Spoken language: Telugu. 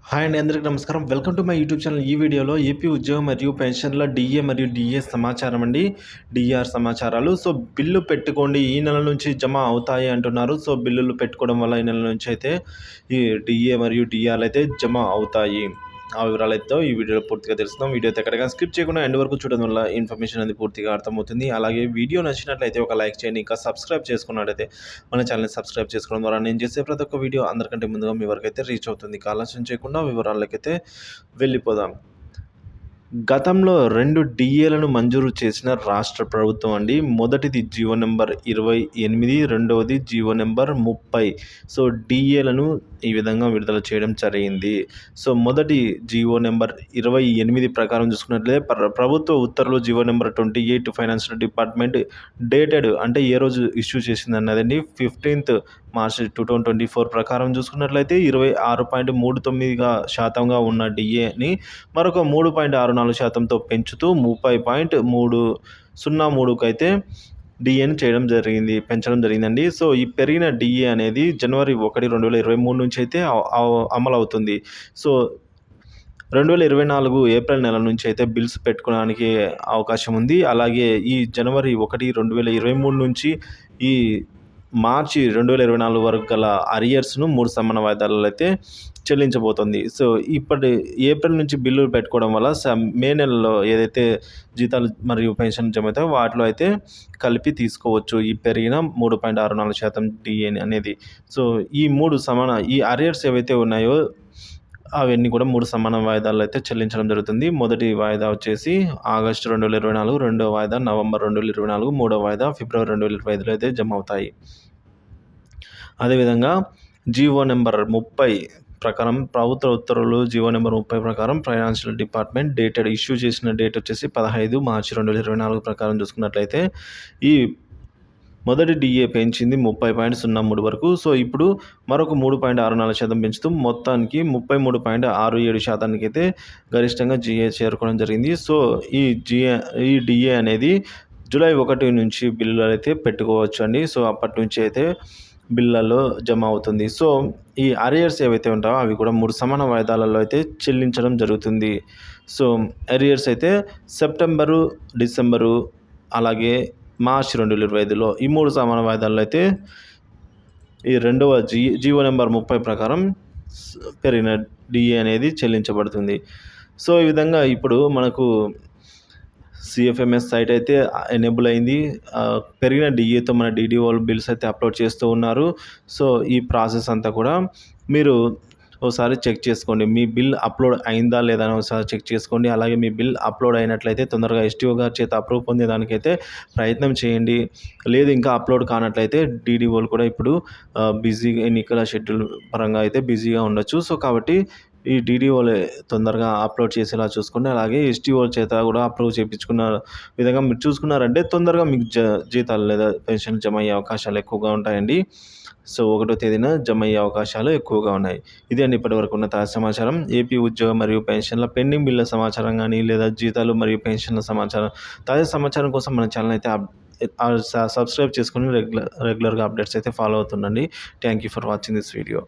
హాయ్ అండి, అందరికీ నమస్కారం. Welcome to my YouTube channel. ఈ వీడియోలో ఏపీ ఉద్యోగం మరియు పెన్షన్ల డిఏ మరియు డిఏ సమాచారం అండి. డిఆర్ సమాచారాలు. సో బిల్లు పెట్టుకోండి, ఈ నెల నుంచి జమ అవుతాయి అంటున్నారు. సో బిల్లులు పెట్టుకోవడం వల్ల ఈ నెల నుంచి అయితే ఈ డిఏ మరియు డిఆర్లు అయితే జమ అవుతాయి. ఆ వివరాలతో ఈ వీడియోలో పూర్తిగా తెలుసుకుందాం. వీడియో అయితే ఎక్కడిగా స్కిప్ చేయకుండా ఎండ్ వరకు చూడడం వల్ల ఇన్ఫర్మేషన్ అనేది పూర్తిగా అర్థమవుతుంది. అలాగే వీడియో నచ్చినట్లయితే ఒక లైక్ చేయండి. ఇంకా సబ్స్క్రైబ్ చేసుకున్నట్లయితే మన ఛానల్ని సబ్స్క్రైబ్ చేసుకోవడం ద్వారా నేను చేసే ప్రతి ఒక్క వీడియో అందరికంటే ముందుగా మీ వరకు అయితే రీచ్ అవుతుంది. ఆలస్యం చేయకుండా వివరాలకైతే వెళ్ళిపోదాం. గతంలో 2 డీఏలను మంజూరు చేసిన రాష్ట్ర ప్రభుత్వం అండి. మొదటిది జీవో నెంబర్ 28, రెండవది జీవో నెంబర్ 30. సో డీఏలను ఈ విధంగా విడుదల చేయడం జరిగింది. సో మొదటి జీవో నెంబర్ 28 ప్రకారం చూసుకున్నట్లయితే ప్రభుత్వ ఉత్తర్వులు GO number 28 financial department dated అంటే ఏ రోజు ఇష్యూ చేసింది అన్నదండి 15th మార్చ్ 2024 ప్రకారం చూసుకున్నట్లయితే 26.39% ఉన్న డిఏని మరొక 3.64%తో పెంచుతూ 30.303కు అయితే డిఏని పెంచడం జరిగిందండి. సో ఈ పెరిగిన డిఏ అనేది జనవరి 1, 2023 నుంచి అయితే అమలవుతుంది. సో 2024 ఏప్రిల్ నెల నుంచి అయితే బిల్స్ పెట్టుకోవడానికి అవకాశం ఉంది. అలాగే ఈ జనవరి 1, 2023 నుంచి ఈ మార్చి 2024 వరకు గల అరియర్స్ను 3 సమాన వాయిదాలలో అయితే చెల్లించబోతోంది. సో ఇప్పటి ఏప్రిల్ నుంచి బిల్లులు పెట్టుకోవడం వల్ల మే నెలలో ఏదైతే జీతాలు మరియు పెన్షన్ జమ అవుతాయో వాటిలో అయితే కలిపి తీసుకోవచ్చు ఈ పెరిగిన 3.64% డిఏ అనేది. సో ఈ అరియర్స్ ఏవైతే ఉన్నాయో అవన్నీ కూడా 3 సమాన వాయిదాల్లో అయితే చెల్లించడం జరుగుతుంది. మొదటి వాయిదా వచ్చేసి ఆగస్టు 2024, రెండవ వాయిదా నవంబర్ 2024, మూడవ వాయిదా ఫిబ్రవరి 2025లో అయితే జమ అవుతాయి. అదేవిధంగా జీవో నెంబర్ 30 ప్రకారం ప్రభుత్వ ఉత్తర్వులు జీవో నెంబర్ 30 ప్రకారం ఫైనాన్షియల్ డిపార్ట్మెంట్ డేటెడ్ ఇష్యూ చేసిన డేట్ వచ్చేసి 15 మార్చి 2024 ప్రకారం చూసుకున్నట్లయితే ఈ మొదటి డిఏ పెంచింది 30.03 వరకు. సో ఇప్పుడు మరొక 3.64% పెంచుతూ మొత్తానికి 33.67% అయితే గరిష్టంగా జిఏ చేరుకోవడం జరిగింది. సో ఈ డిఏ అనేది జూలై 1 నుంచి బిల్లులు అయితే పెట్టుకోవచ్చు అండి. సో అప్పటి నుంచి అయితే బిల్లలో జమ అవుతుంది. సో ఈ అరియర్స్ ఏవైతే ఉంటాయో అవి కూడా 3 సమాన వాయిదాలలో అయితే చెల్లించడం జరుగుతుంది. సో అరియర్స్ అయితే సెప్టెంబరు, డిసెంబరు అలాగే మార్చి 2025లో ఈ 3 సమాన వాయిదాల్లో అయితే ఈ రెండవ జీవో నెంబర్ 30 ప్రకారం పెరిగిన డిఏ అనేది చెల్లించబడుతుంది. సో ఈ విధంగా ఇప్పుడు మనకు సిఎఫ్ఎంఎస్ సైట్ అయితే ఎనేబుల్ అయింది. పెరిగిన డిఏతో మన డీడీఓ బిల్స్ అయితే అప్లోడ్ చేస్తూ ఉన్నారు. సో ఈ ప్రాసెస్ అంతా కూడా మీరు ఒకసారి చెక్ చేసుకోండి. మీ బిల్ అప్లోడ్ అయిందా లేదా అని ఒకసారి చెక్ చేసుకోండి. అలాగే మీ బిల్ అప్లోడ్ అయినట్లయితే తొందరగా ఎస్టీఓ గారి చేత అప్రూవ్ పొందేదానికైతే ప్రయత్నం చేయండి. లేదు ఇంకా అప్లోడ్ కానట్లయితే డీడీఓలు కూడా ఇప్పుడు ఎన్నికల షెడ్యూల్ పరంగా అయితే బిజీగా ఉండొచ్చు. సో కాబట్టి ఈ డీడీఓలే తొందరగా అప్లోడ్ చేసేలా చూసుకోండి. అలాగే ఎస్టీఓల చేత కూడా అప్రూవ్ చేయించుకున్న విధంగా మీరు చూసుకున్నారంటే తొందరగా మీకు జీతాలు లేదా పెన్షన్ జమ అయ్యే అవకాశాలు ఎక్కువగా ఉంటాయండి. సో 1వ తేదీన జమ అయ్యే అవకాశాలు ఎక్కువగా ఉన్నాయి. ఇదే అండి ఇప్పటివరకు ఉన్న తాజా సమాచారం. ఏపీ ఉద్యోగం మరియు పెన్షన్ల పెండింగ్ బిల్ల సమాచారం కానీ లేదా జీతాలు మరియు పెన్షన్ల సమాచారం తాజా సమాచారం కోసం మన ఛానల్ అయితే సబ్స్క్రైబ్ చేసుకొని రెగ్యులర్గా అప్డేట్స్ అయితే ఫాలో అవుతుండండి. Thank you for watching this video.